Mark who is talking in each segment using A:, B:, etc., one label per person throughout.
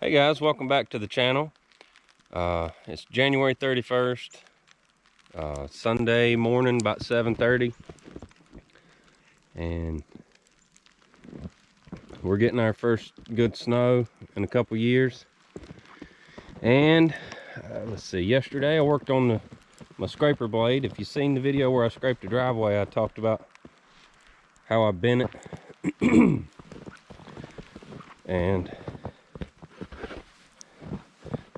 A: Hey guys, welcome back to the channel. It's January 31st, Sunday morning, about 7:30, and we're getting our first good snow in a couple years. And let's see, yesterday I worked on my scraper blade. If you've seen the video where I scraped the driveway, I talked about how I bent it. And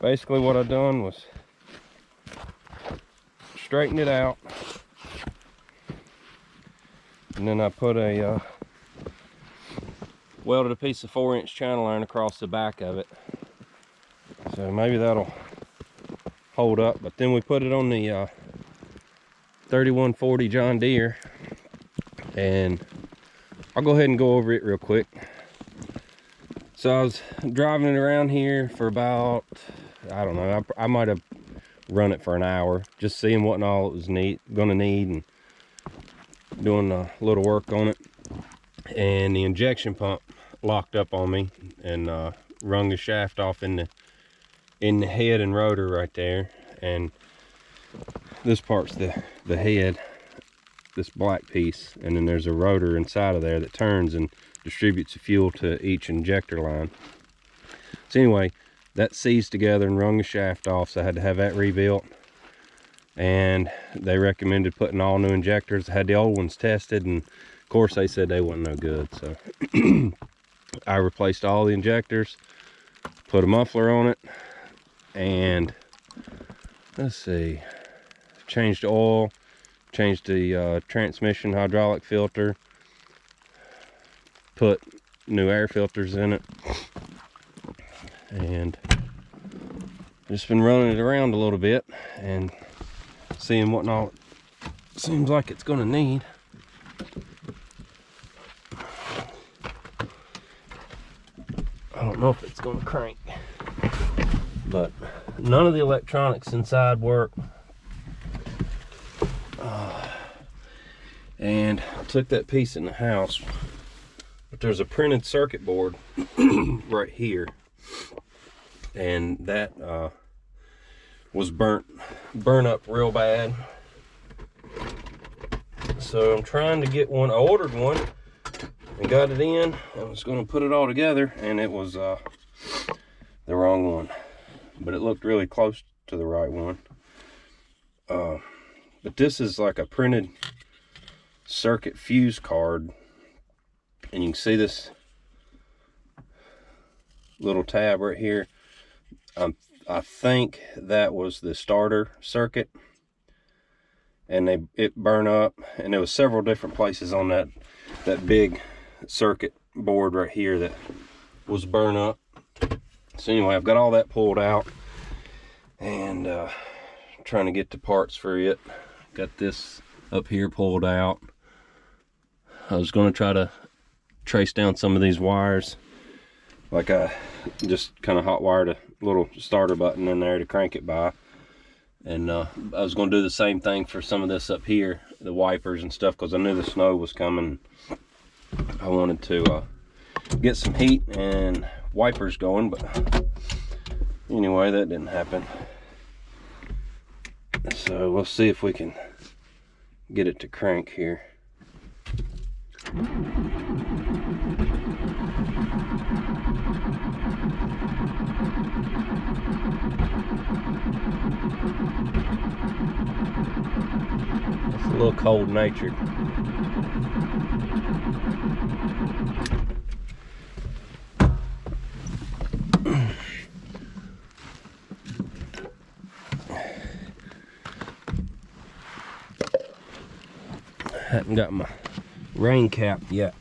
A: basically what I done was straighten it out, and then I put welded a piece of 4-inch channel iron across the back of it, so maybe that'll hold up. But then we put it on the 3140 John Deere, and I'll go ahead and go over it real quick. So I was driving it around here for about, I don't know, I might have run it for an hour, just seeing what and all it was gonna need, and doing a little work on it. And the injection pump locked up on me and wrung the shaft off in the head and rotor right there. And this part's the head, this black piece, and then there's a rotor inside of there that turns and distributes the fuel to each injector line. So anyway, that seized together and wrung the shaft off, so I had to have that rebuilt. And they recommended putting all new injectors. I had the old ones tested, and of course they said they wasn't no good, so I replaced all the injectors, put a muffler on it, and let's see, changed the oil, changed the transmission hydraulic filter, put new air filters in it, and just been running it around a little bit and seeing what all it seems like it's gonna need. I don't know if it's gonna crank, but none of the electronics inside work. And I took that piece in the house, but there's a printed circuit board right here, and that was burnt up real bad. So I'm trying to get one. I ordered one and got it in. I was going to put it all together, and it was the wrong one, but it looked really close to the right one. But this is like a printed circuit fuse card, and you can see this little tab right here. I think that was the starter circuit, and it burned up, and there was several different places on that big circuit board right here that was burned up. So anyway, I've got all that pulled out, and trying to get the parts for it. Got this up here pulled out. I was going to try to trace down some of these wires, like I just kind of hot wired a little starter button in there to crank it by. And I was going to do the same thing for some of this up here, the wipers and stuff, because I knew the snow was coming. I wanted to get some heat and wipers going, but anyway, that didn't happen. So we'll see if we can get it to crank here. It's a little cold natured. Haven't got my rain cap yet.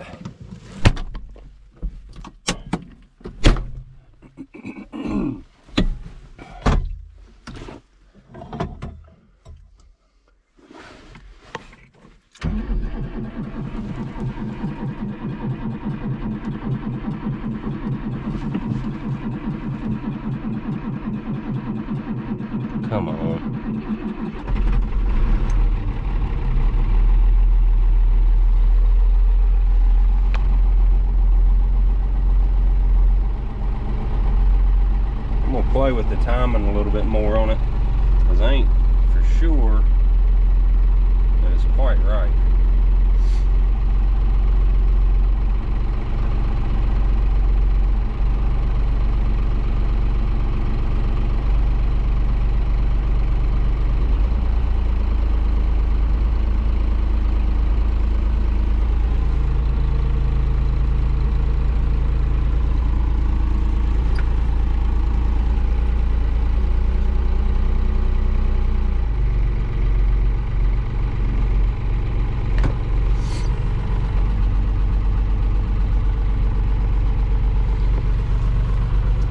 A: Come on. play with the timing a little bit more on it, because I ain't for sure that it's quite right.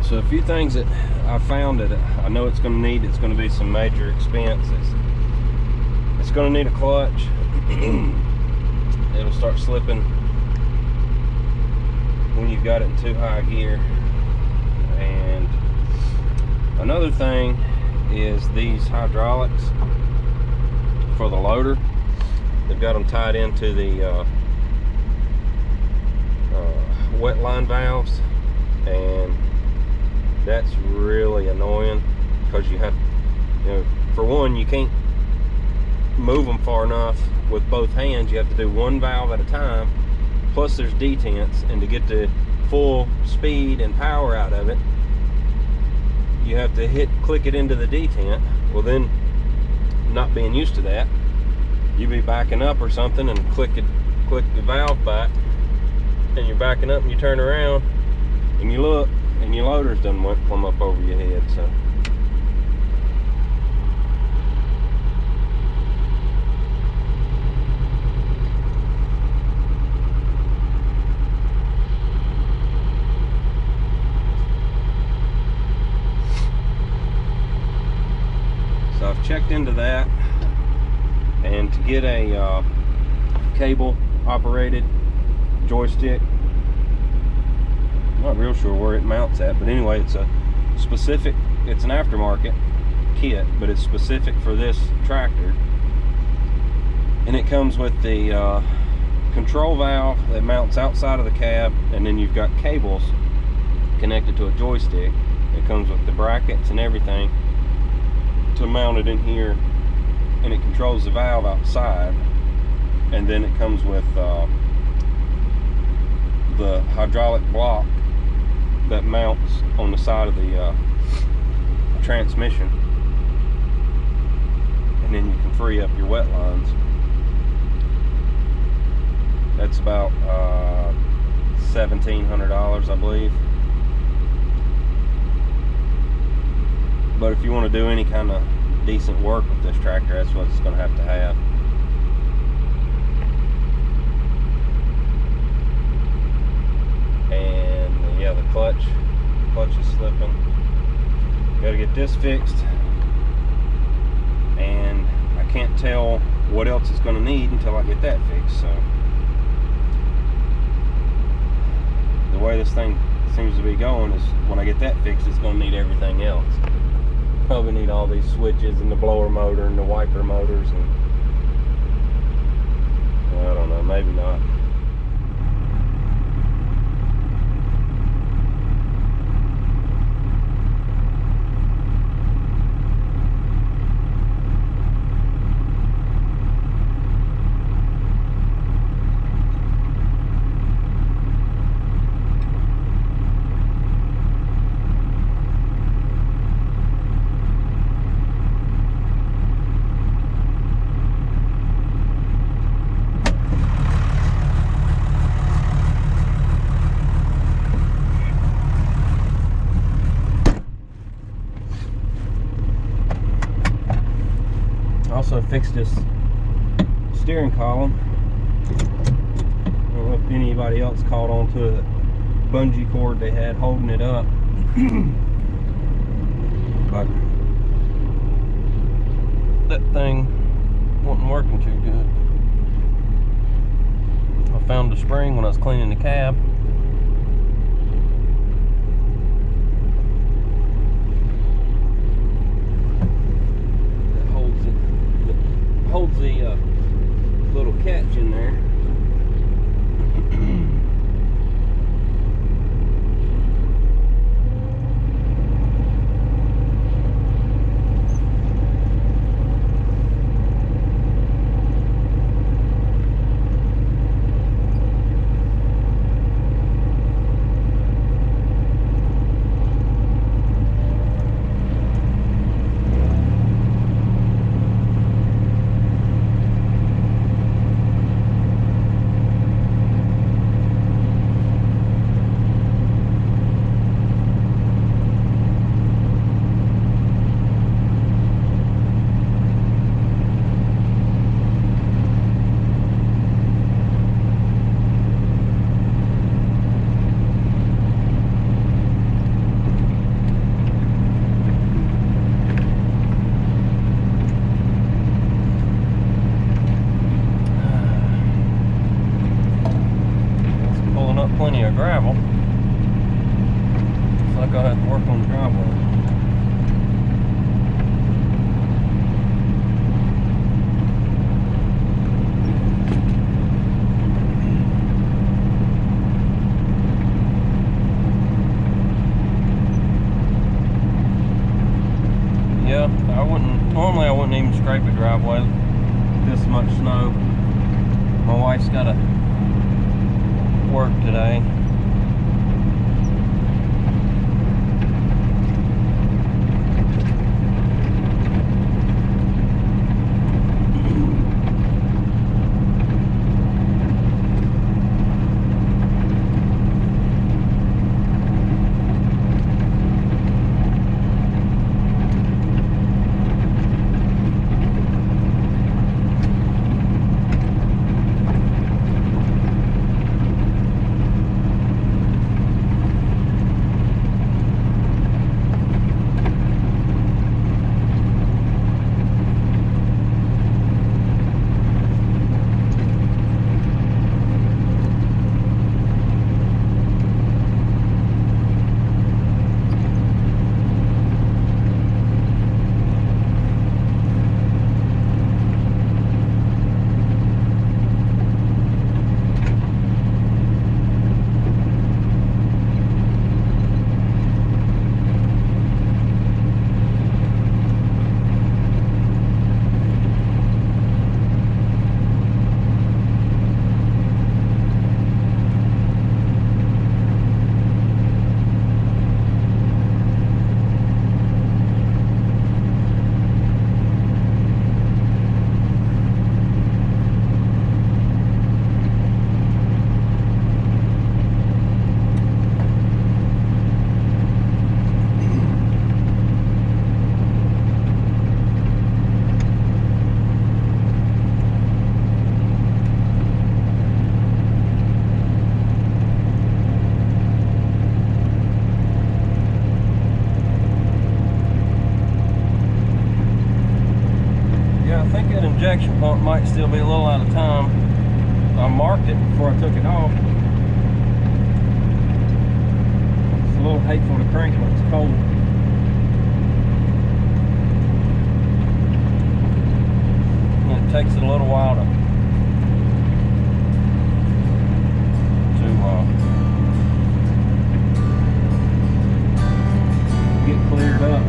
A: So a few things that I found that I know it's going to be some major expenses. It's going to need a clutch. It'll start slipping when you've got it in too high gear. And another thing is these hydraulics for the loader. They've got them tied into the wet line valves, and that's really annoying, because you have, for one, you can't move them far enough with both hands. You have to do one valve at a time, plus there's detents, and to get the full speed and power out of it, you have to click it into the detent. Well, then, not being used to that, you be backing up or something and click the valve back, and you're backing up and you turn around and you look, and your loader's done went plumb up over your head. So I've checked into that, and to get a cable operated joystick, not real sure where it mounts at, but anyway, it's an aftermarket kit, but it's specific for this tractor, and it comes with the control valve that mounts outside of the cab, and then you've got cables connected to a joystick. It comes with the brackets and everything to mount it in here, and it controls the valve outside, and then it comes with the hydraulic block that mounts on the side of the transmission, and then you can free up your wet lines. That's about $1,700, I believe. But if you want to do any kind of decent work with this tractor, that's what it's going to have. And yeah, the clutch is slipping. Got to get this fixed, and I can't tell what else it's going to need until I get that fixed. So the way this thing seems to be going is, when I get that fixed, it's going to need everything else. Probably need all these switches and the blower motor and the wiper motors, and I don't know, maybe not. Also fixed this steering column. I don't know if anybody else caught on to the bungee cord they had holding it up. But that thing wasn't working too good. I found the spring when I was cleaning the cab. Holds the little catch in there. have to work on the driveway. Yeah, normally I wouldn't even scrape a driveway. This much snow. My wife's got to work today. Injection pump might still be a little out of time. I marked it before I took it off. It's a little hateful to crank when it's cold. And it takes it a little while to get cleared up.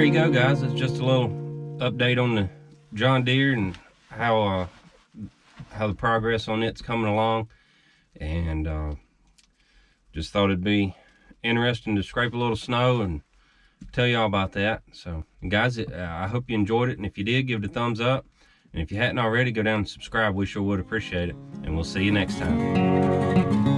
A: There you go, guys. It's just a little update on the John Deere and how the progress on it's coming along, and just thought it'd be interesting to scrape a little snow and tell y'all about that. So guys, I hope you enjoyed it, and if you did, give it a thumbs up, and if you hadn't already, go down and subscribe. We sure would appreciate it, and we'll see you next time.